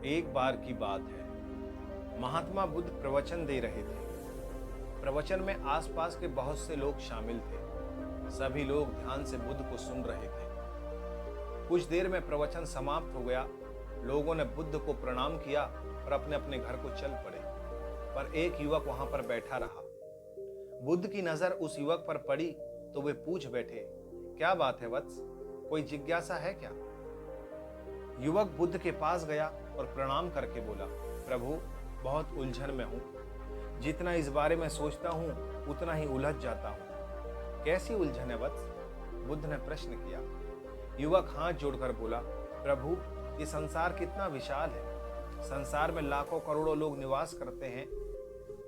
एक बार की बात है। महात्मा बुद्ध प्रवचन दे रहे थे। प्रवचन में आसपास के बहुत से लोग शामिल थे। सभी लोग ध्यान से बुद्ध को सुन रहे थे। कुछ देर में प्रवचन समाप्त हो गया। लोगों ने बुद्ध को प्रणाम किया और अपने अपने घर को चल पड़े। पर एक युवक वहां पर बैठा रहा। बुद्ध की नजर उस युवक पर पड़ी तो वे पूछ बैठे, क्या बात है वत्स, कोई जिज्ञासा है क्या? युवक बुद्ध के पास गया और प्रणाम करके बोला, प्रभु, बहुत उलझन में हूं। जितना इस बारे में सोचता हूं उतना ही उलझ जाता हूं। कैसी उलझन है वत्स? बुद्ध ने प्रश्न किया। युवक हाथ जोड़कर बोला, प्रभु, ये संसार कितना विशाल है। संसार में लाखों करोड़ों लोग निवास करते हैं।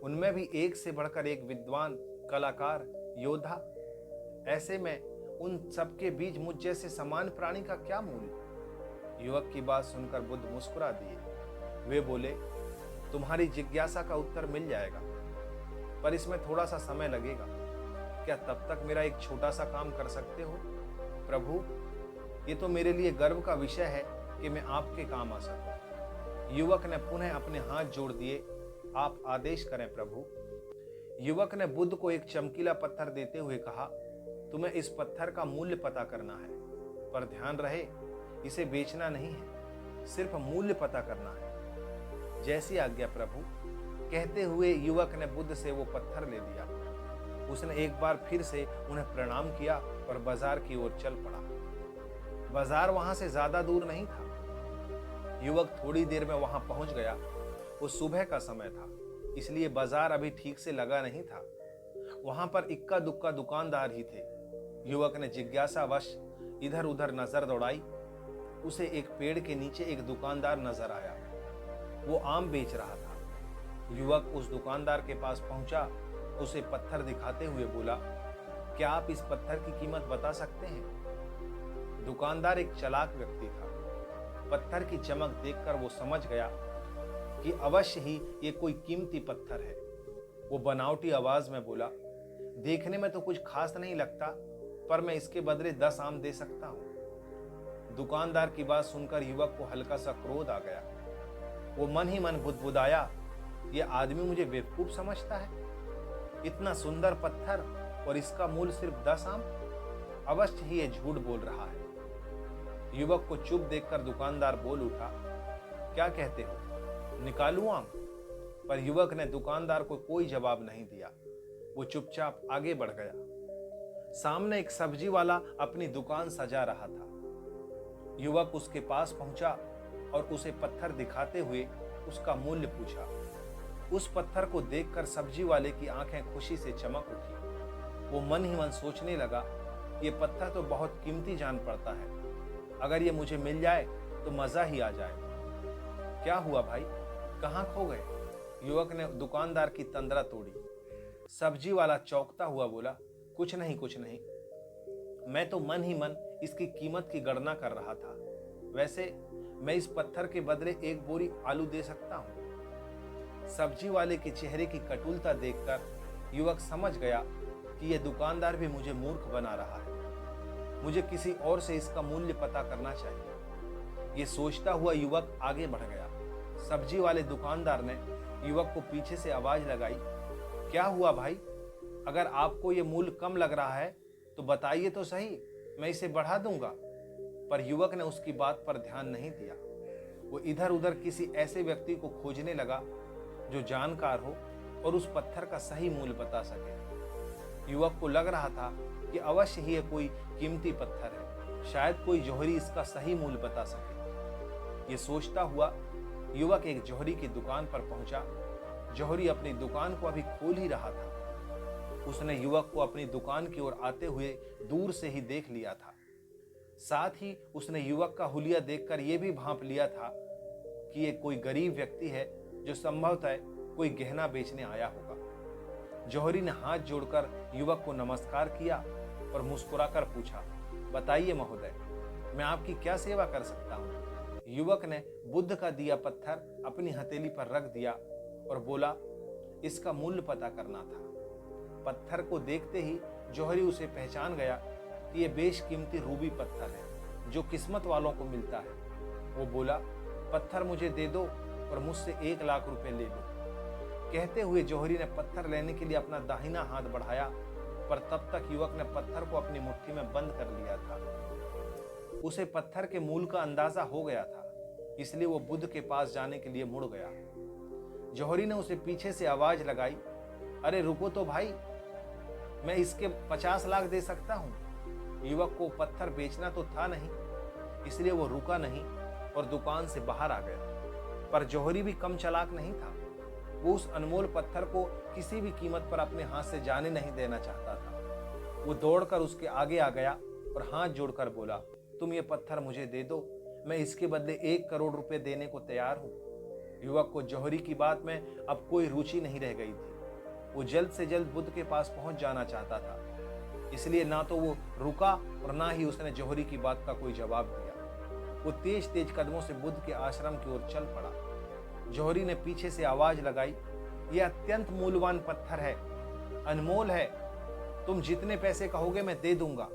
उनमें भी एक से बढ़कर एक विद्वान, कलाकार, योद्धा। ऐसे में उन सबके बीच मुझ जैसे समान प्राणी का क्या मूल्य? युवक की बात सुनकर बुद्ध मुस्कुरा दिए। वे बोले, तुम्हारी जिज्ञासा का उत्तर मिल जाएगा, पर इसमें थोड़ा सा समय लगेगा। क्या तब तक मेरा एक छोटा सा काम कर सकते हो? प्रभु, ये तो मेरे लिए गर्व का विषय है कि मैं आपके काम आ सकूं। युवक ने पुनः अपने हाथ जोड़ दिए। आप आदेश करें प्रभु। युवक ने बुद्ध को एक चमकीला पत्थर देते हुए कहा, तुम्हें इस पत्थर का मूल्य पता करना है, पर ध्यान रहे, इसे बेचना नहीं है, सिर्फ मूल्य पता करना है। जैसी आज्ञा प्रभु। कहते हुए युवक ने बुद्ध से वो पत्थर ले लिया। उसने एक बार फिर से उन्हें प्रणाम किया और बाजार की ओर चल पड़ा। बाजार वहां से ज्यादा दूर नहीं था। युवक थोड़ी देर में वहां पहुंच गया। वो सुबह का समय था, इसलिए बाजार अभी ठीक से लगा नहीं था। वहां पर इक्का दुक्का दुकानदार ही थे। युवक ने जिज्ञासावश इधर उधर नजर दौड़ाई। उसे एक पेड़ के नीचे एक दुकानदार नजर आया। वो आम बेच रहा था। युवक उस दुकानदार के पास पहुंचा। उसे पत्थर दिखाते हुए बोला, क्या आप इस पत्थर की कीमत बता सकते हैं? दुकानदार एक चालाक व्यक्ति था। पत्थर की चमक देखकर वो समझ गया कि अवश्य ही ये कोई कीमती पत्थर है। वो बनावटी आवाज में बोला, देखने में तो कुछ खास नहीं लगता, पर मैं इसके बदले 10 आम दे सकता हूं। दुकानदार की बात सुनकर युवक को हल्का सा क्रोध आ गया। वो मन ही मन बुदबुदाया, ये आदमी मुझे बेवकूफ समझता है। इतना सुंदर पत्थर और इसका मूल्य सिर्फ 10 आम? अवश्य ही ये झूठ बोल रहा है। युवक को चुप देखकर दुकानदार बोल उठा, क्या कहते हो, निकालूं आम? पर युवक ने दुकानदार को कोई जवाब नहीं दिया। वो चुपचाप आगे बढ़ गया। सामने एक सब्जी वाला अपनी दुकान सजा रहा था। युवक उसके पास पहुंचा और उसे पत्थर दिखाते हुए उसका मूल्य पूछा। उस पत्थर को देखकर सब्जी वाले की आंखें खुशी से चमक उठी। वो मन ही मन सोचने लगा, ये पत्थर तो बहुत कीमती जान पड़ता है। अगर ये मुझे मिल जाए तो मजा ही आ जाए। क्या हुआ भाई, कहां खो गए? युवक ने दुकानदार की तंद्रा तोड़ी। सब्जी वाला चौंकता हुआ बोला, कुछ नहीं कुछ नहीं, मैं तो मन ही मन इसकी कीमत की गणना कर रहा था। वैसे मैं इस पत्थर के बदले एक बोरी आलू दे सकता हूं। सब्जी वाले के चेहरे की कटुलता देखकर युवक समझ गया कि यह दुकानदार भी मुझे मूर्ख बना रहा है। मुझे किसी और से इसका मूल्य पता करना चाहिए। ये सोचता हुआ युवक आगे बढ़ गया। सब्जी वाले दुकानदार ने युवक को पीछे से आवाज लगाई, क्या हुआ भाई, अगर आपको ये मूल्य कम लग रहा है तो बताइए तो सही, मैं इसे बढ़ा दूंगा। पर युवक ने उसकी बात पर ध्यान नहीं दिया। वो इधर उधर किसी ऐसे व्यक्ति को खोजने लगा जो जानकार हो और उस पत्थर का सही मूल्य बता सके। युवक को लग रहा था कि अवश्य ही यह कोई कीमती पत्थर है, शायद कोई जौहरी इसका सही मूल्य बता सके। ये सोचता हुआ युवक एक जौहरी की दुकान पर पहुंचा। जौहरी अपनी दुकान को अभी खोल ही रहा था। उसने युवक को अपनी दुकान की ओर आते हुए दूर से ही देख लिया था। साथ ही उसने युवक का हुलिया देखकर यह भी भांप लिया था कि यह कोई गरीब व्यक्ति है जो संभवतः कोई गहना बेचने आया होगा। जौहरी ने हाथ जोड़कर युवक को नमस्कार किया और मुस्कुराकर पूछा, बताइए महोदय, मैं आपकी क्या सेवा कर सकता हूँ? युवक ने बुद्ध का दिया पत्थर अपनी हथेली पर रख दिया और बोला, इसका मूल्य पता करना था। पत्थर को देखते ही जौहरी उसे पहचान गया कि यह बेशकीमती रूबी पत्थर है जो किस्मत वालों को मिलता है। वो बोला, पत्थर मुझे दे दो और मुझसे 1 लाख रुपए ले लो। कहते हुए जौहरी ने पत्थर लेने के लिए अपना दाहिना हाथ बढ़ाया, पर तब तक युवक ने पत्थर को अपनी मुट्ठी में बंद कर लिया था। उसे पत्थर के मूल का अंदाजा हो गया था, इसलिए वो बुद्ध के पास जाने के लिए मुड़ गया। जौहरी ने उसे पीछे से आवाज लगाई, अरे रुको तो भाई, मैं इसके 50 लाख दे सकता हूं। युवक को पत्थर बेचना तो था नहीं, इसलिए वो रुका नहीं और दुकान से बाहर आ गया। पर जौहरी भी कम चालाक नहीं था। वो उस अनमोल पत्थर को किसी भी कीमत पर अपने हाथ से जाने नहीं देना चाहता था। वो दौड़कर उसके आगे आ गया और हाथ जोड़कर बोला, तुम ये पत्थर मुझे दे दो, मैं इसके बदले 1 करोड़ रुपए देने को तैयार हूं। युवक को जौहरी की बात में अब कोई रुचि नहीं रह गई थी। वो जल्द से जल्द बुद्ध के पास पहुंच जाना चाहता था, इसलिए ना तो वो रुका और ना ही उसने जौहरी की बात का कोई जवाब दिया। वो तेज तेज कदमों से बुद्ध के आश्रम की ओर चल पड़ा। जौहरी ने पीछे से आवाज लगाई, यह अत्यंत मूल्यवान पत्थर है, अनमोल है, तुम जितने पैसे कहोगे मैं दे दूंगा।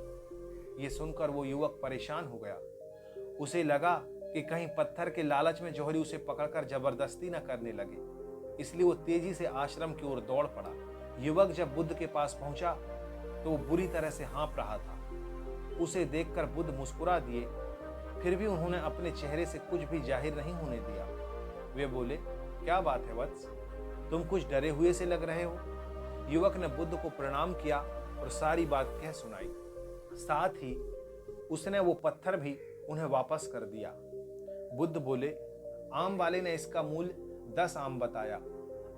ये सुनकर वो युवक परेशान हो गया। उसे लगा कि कहीं पत्थर के लालच में जौहरी उसे पकड़कर जबरदस्ती न करने लगे, इसलिए वो तेजी से आश्रम की ओर दौड़ पड़ा। युवक जब बुद्ध के पास पहुंचा तो वो बुरी तरह से हाँफ रहा था। उसे देखकर बुद्ध मुस्कुरा दिए, फिर भी उन्होंने अपने चेहरे से कुछ भी जाहिर नहीं होने दिया। वे बोले, क्या बात है वत्स, तुम कुछ डरे हुए से लग रहे हो। युवक ने बुद्ध को प्रणाम किया और सारी बात कह सुनाई। साथ ही उसने वो पत्थर भी उन्हें वापस कर दिया। बुद्ध बोले, आम वाले ने इसका मूल्य 10 आम बताया,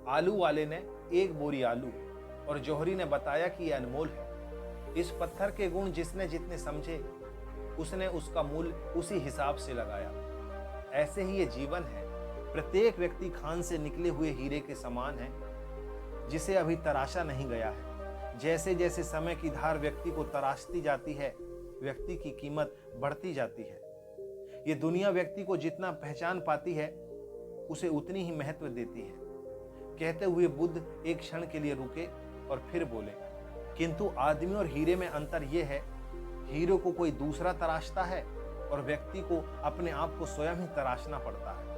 आलू वाले ने 1 बोरी आलू, और जौहरी ने बताया कि यह अनमोल है। इस पत्थर के गुण जिसने जितने समझे, उसने उसका मूल्य उसी हिसाब से लगाया। ऐसे ही ये जीवन है, प्रत्येक व्यक्ति खान से निकले हुए हीरे के समान है, जिसे अभी तराशा नहीं गया है। जैसे जैसे समय की धार व्यक्ति को तराशती जाती है, व्यक्ति की कीमत बढ़ती जाती है। ये दुनिया व्यक्ति को जितना पहचान पाती है, उसे उतनी ही महत्व देती है। कहते हुए बुद्ध एक क्षण के लिए रुके और फिर बोले, किंतु आदमी और हीरे में अंतर यह है, हीरे को कोई दूसरा तराशता है और व्यक्ति को अपने आप को स्वयं ही तराशना पड़ता है।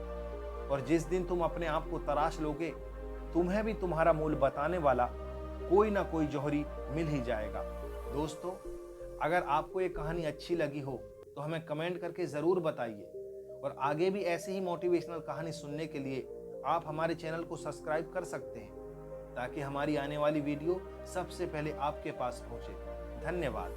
और जिस दिन तुम अपने आप को तराश लोगे, तुम्हें भी तुम्हारा मूल्य बताने वाला कोई ना कोई जौहरी मिल ही जाएगा। दोस्तों, अगर आपको ये कहानी अच्छी लगी हो तो हमें कमेंट करके जरूर बताइए, और आगे भी ऐसी ही मोटिवेशनल कहानी सुनने के लिए आप हमारे चैनल को सब्सक्राइब कर सकते हैं, ताकि हमारी आने वाली वीडियो सबसे पहले आपके पास पहुंचे। धन्यवाद।